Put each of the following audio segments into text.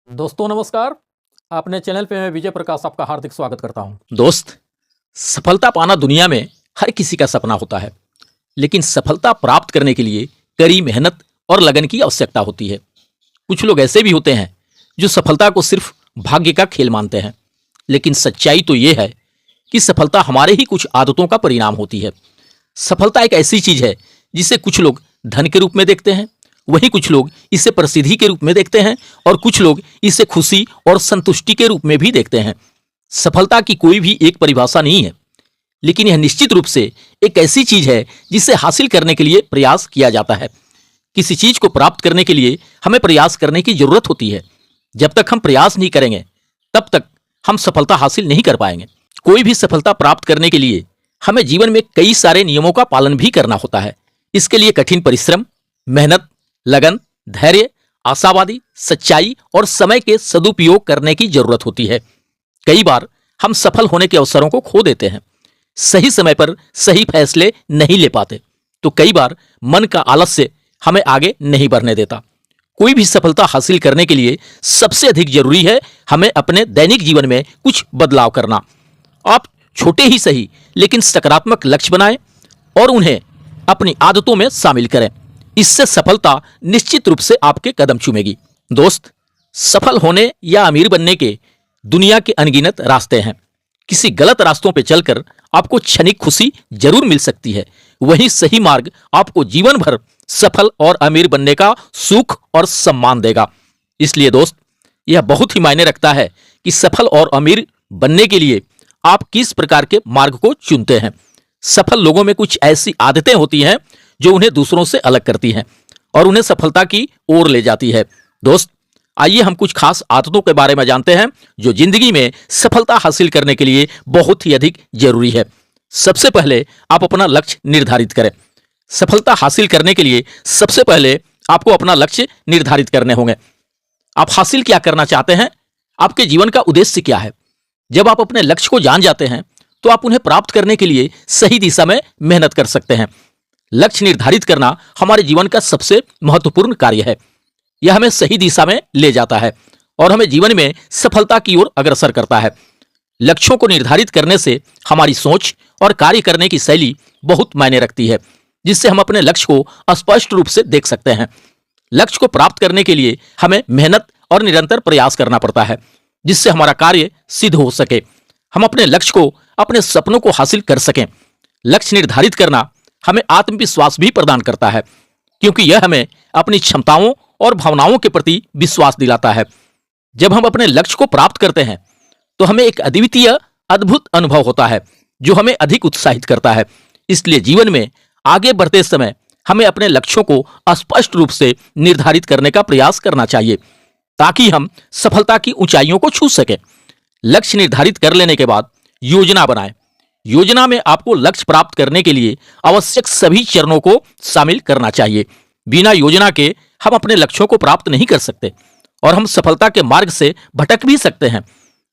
दोस्तों नमस्कार। अपने चैनल पे मैं विजय प्रकाश आपका हार्दिक स्वागत करता हूं। दोस्त, सफलता पाना दुनिया में हर किसी का सपना होता है, लेकिन सफलता प्राप्त करने के लिए कड़ी मेहनत और लगन की आवश्यकता होती है। कुछ लोग ऐसे भी होते हैं जो सफलता को सिर्फ भाग्य का खेल मानते हैं, लेकिन सच्चाई तो ये है कि सफलता हमारे ही कुछ आदतों का परिणाम होती है। सफलता एक ऐसी चीज है जिसे कुछ लोग धन के रूप में देखते हैं, वहीं कुछ लोग इसे प्रसिद्धि के रूप में देखते हैं और कुछ लोग इसे खुशी और संतुष्टि के रूप में भी देखते हैं। सफलता की कोई भी एक परिभाषा नहीं है, लेकिन यह निश्चित रूप से एक ऐसी चीज है जिसे हासिल करने के लिए प्रयास किया जाता है। किसी चीज को प्राप्त करने के लिए हमें प्रयास करने की जरूरत होती है। जब तक हम प्रयास नहीं करेंगे तब तक हम सफलता हासिल नहीं कर पाएंगे। कोई भी सफलता प्राप्त करने के लिए हमें जीवन में कई सारे नियमों का पालन भी करना होता है। इसके लिए कठिन परिश्रम, मेहनत, लगन, धैर्य, आशावादी, सच्चाई और समय के सदुपयोग करने की जरूरत होती है। कई बार हम सफल होने के अवसरों को खो देते हैं, सही समय पर सही फैसले नहीं ले पाते, तो कई बार मन का आलस्य हमें आगे नहीं बढ़ने देता। कोई भी सफलता हासिल करने के लिए सबसे अधिक जरूरी है हमें अपने दैनिक जीवन में कुछ बदलाव करना। आप छोटे ही सही लेकिन सकारात्मक लक्ष्य बनाएं और उन्हें अपनी आदतों में शामिल करें। इससे सफलता निश्चित रूप से आपके कदम चूमेगी। दोस्त, सफल होने या अमीर बनने के दुनिया के अनगिनत रास्ते हैं। किसी गलत रास्तों पर चलकर आपको क्षणिक खुशी जरूर मिल सकती है, वहीं सही मार्ग आपको जीवन भर सफल और अमीर बनने का सुख और सम्मान देगा। इसलिए दोस्त, यह बहुत ही मायने रखता है कि सफल और अमीर बनने के लिए आप किस प्रकार के मार्ग को चुनते हैं। सफल लोगों में कुछ ऐसी आदतें होती हैं जो उन्हें दूसरों से अलग करती हैं और उन्हें सफलता की ओर ले जाती है। दोस्त, आइए हम कुछ खास आदतों के बारे में जानते हैं जो जिंदगी में सफलता हासिल करने के लिए बहुत ही अधिक जरूरी है। सबसे पहले आप अपना लक्ष्य निर्धारित करें। सफलता हासिल करने के लिए सबसे पहले आपको अपना लक्ष्य निर्धारित करने होंगे। आप हासिल क्या करना चाहते हैं? आपके जीवन का उद्देश्य क्या है? जब आप अपने लक्ष्य को जान जाते हैं तो आप उन्हें प्राप्त करने के लिए सही दिशा में मेहनत कर सकते हैं। लक्ष्य निर्धारित करना हमारे जीवन का सबसे महत्वपूर्ण कार्य है। यह हमें सही दिशा में ले जाता है और हमें जीवन में सफलता की ओर अग्रसर करता है। लक्ष्यों को निर्धारित करने से हमारी सोच और कार्य करने की शैली बहुत मायने रखती है, जिससे हम अपने लक्ष्य को स्पष्ट रूप से देख सकते हैं। लक्ष्य को प्राप्त करने के लिए हमें मेहनत और निरंतर प्रयास करना पड़ता है, जिससे हमारा कार्य सिद्ध हो सके, हम अपने लक्ष्य को, अपने सपनों को हासिल कर सकें। लक्ष्य निर्धारित करना हमें आत्मविश्वास भी प्रदान करता है, क्योंकि यह हमें अपनी क्षमताओं और भावनाओं के प्रति विश्वास दिलाता है। जब हम अपने लक्ष्य को प्राप्त करते हैं तो हमें एक अद्वितीय, अद्भुत अनुभव होता है जो हमें अधिक उत्साहित करता है। इसलिए जीवन में आगे बढ़ते समय हमें अपने लक्ष्यों को स्पष्ट रूप से निर्धारित करने का प्रयास करना चाहिए, ताकि हम सफलता की ऊंचाइयों को छू सकें। लक्ष्य निर्धारित कर लेने के बाद योजना बनाएं। योजना में आपको लक्ष्य प्राप्त करने के लिए आवश्यक सभी चरणों को शामिल करना चाहिए। बिना योजना के हम अपने लक्ष्यों को प्राप्त नहीं कर सकते और हम सफलता के मार्ग से भटक भी सकते हैं।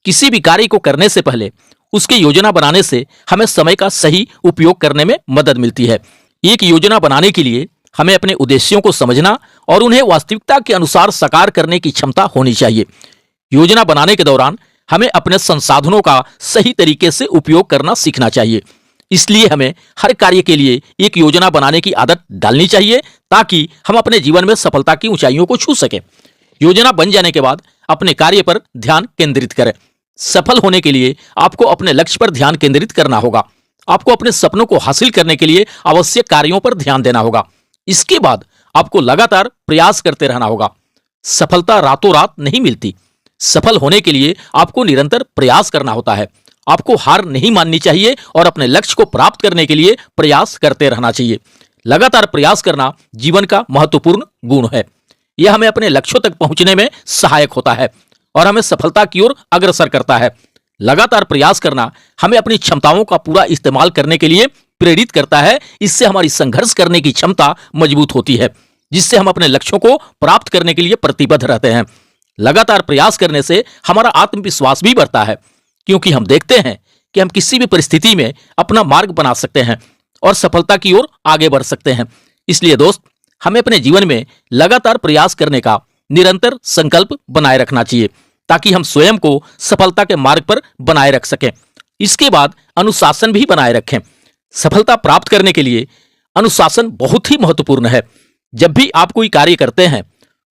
किसी भी कार्य को करने से पहले उसकी योजना बनाने से हमें समय का सही उपयोग करने में मदद मिलती है। एक योजना बनाने के लिए हमें अपने उद्देश्यों को समझना और उन्हें वास्तविकता के अनुसार साकार करने की क्षमता होनी चाहिए। योजना बनाने के दौरान हमें अपने संसाधनों का सही तरीके से उपयोग करना सीखना चाहिए। इसलिए हमें हर कार्य के लिए एक योजना बनाने की आदत डालनी चाहिए, ताकि हम अपने जीवन में सफलता की ऊंचाइयों को छू सकें। योजना बन जाने के बाद अपने कार्य पर ध्यान केंद्रित करें। सफल होने के लिए आपको अपने लक्ष्य पर ध्यान केंद्रित करना होगा। आपको अपने सपनों को हासिल करने के लिए आवश्यक कार्यों पर ध्यान देना होगा। इसके बाद आपको लगातार प्रयास करते रहना होगा। सफलता रातों रात नहीं मिलती। सफल होने के लिए आपको निरंतर प्रयास करना होता है। आपको हार नहीं माननी चाहिए और अपने लक्ष्य को प्राप्त करने के लिए प्रयास करते रहना चाहिए। लगातार प्रयास करना जीवन का महत्वपूर्ण गुण है। यह हमें अपने लक्ष्यों तक पहुंचने में सहायक होता है और हमें सफलता की ओर अग्रसर करता है। लगातार प्रयास करना हमें अपनी क्षमताओं का पूरा इस्तेमाल करने के लिए प्रेरित करता है। इससे हमारी संघर्ष करने की क्षमता मजबूत होती है, जिससे हम अपने लक्ष्यों को प्राप्त करने के लिए प्रतिबद्ध रहते हैं। लगातार प्रयास करने से हमारा आत्मविश्वास भी बढ़ता है, क्योंकि हम देखते हैं कि हम किसी भी परिस्थिति में अपना मार्ग बना सकते हैं और सफलता की ओर आगे बढ़ सकते हैं। इसलिए दोस्त, हमें अपने जीवन में लगातार प्रयास करने का निरंतर संकल्प बनाए रखना चाहिए ताकि हम स्वयं को सफलता के मार्ग पर बनाए रख सकें। इसके बाद अनुशासन भी बनाए रखें। सफलता प्राप्त करने के लिए अनुशासन बहुत ही महत्वपूर्ण है। जब भी आप कोई कार्य करते हैं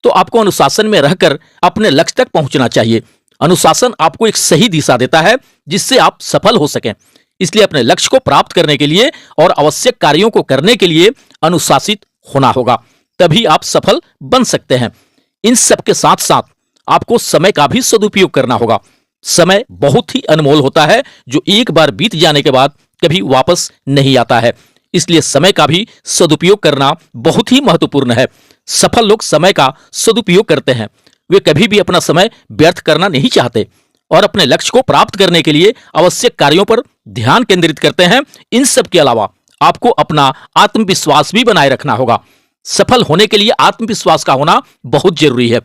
तो आपको अनुशासन में रहकर अपने लक्ष्य तक पहुंचना चाहिए। अनुशासन आपको एक सही दिशा देता है जिससे आप सफल हो सकें। इसलिए अपने लक्ष्य को प्राप्त करने के लिए और आवश्यक कार्यों को करने के लिए अनुशासित होना होगा, तभी आप सफल बन सकते हैं। इन सब के साथ साथ आपको समय का भी सदुपयोग करना होगा। समय बहुत ही अनमोल होता है जो एक बार बीत जाने के बाद कभी वापस नहीं आता है। इसलिए समय का भी सदुपयोग करना बहुत ही महत्वपूर्ण है। सफल लोग समय का सदुपयोग करते हैं। वे कभी भी अपना समय व्यर्थ करना नहीं चाहते और अपने लक्ष्य को प्राप्त करने के लिए आवश्यक कार्यों पर ध्यान केंद्रित करते हैं। इन सब के अलावा आपको अपना आत्मविश्वास भी बनाए रखना होगा। सफल होने के लिए आत्मविश्वास का होना बहुत जरूरी है।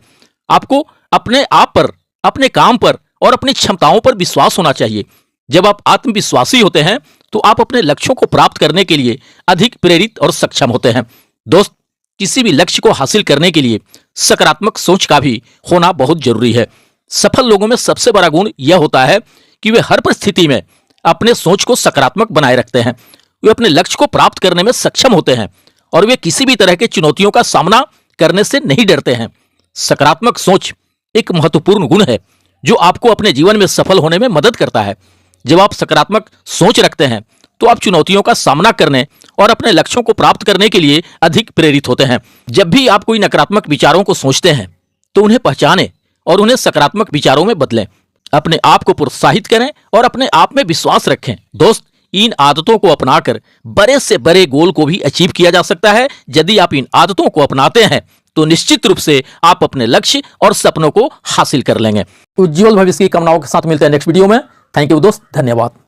आपको अपने आप पर, अपने काम पर और अपनी क्षमताओं पर विश्वास होना चाहिए। जब आप आत्मविश्वासी होते हैं तो आप अपने लक्ष्यों को प्राप्त करने के लिए अधिक प्रेरित और सक्षम होते हैं। दोस्त, किसी भी लक्ष्य को हासिल करने के लिए सकारात्मक सोच का भी होना बहुत जरूरी है। सफल लोगों में सबसे बड़ा गुण यह होता है कि वे हर परिस्थिति में अपने सोच को सकारात्मक बनाए रखते हैं। वे अपने लक्ष्य को प्राप्त करने में सक्षम होते हैं और वे किसी भी तरह के चुनौतियों का सामना करने से नहीं डरते हैं। सकारात्मक सोच एक महत्वपूर्ण गुण है जो आपको अपने जीवन में सफल होने में मदद करता है। जब आप सकारात्मक सोच रखते हैं तो आप चुनौतियों का सामना करने और अपने लक्ष्यों को प्राप्त करने के लिए अधिक प्रेरित होते हैं। जब भी आप कोई नकारात्मक विचारों को सोचते हैं तो उन्हें पहचानें और उन्हें सकारात्मक विचारों में बदलें। अपने आप को प्रोत्साहित करें और अपने आप में विश्वास रखें। दोस्त, इन आदतों को अपनाकर बड़े से बड़े गोल को भी अचीव किया जा सकता है। यदि आप इन आदतों को अपनाते हैं तो निश्चित रूप से आप अपने लक्ष्य और सपनों को हासिल कर लेंगे। उज्जवल भविष्य की कामनाओं के साथ मिलते हैं नेक्स्ट वीडियो में। थैंक यू दोस्त, धन्यवाद।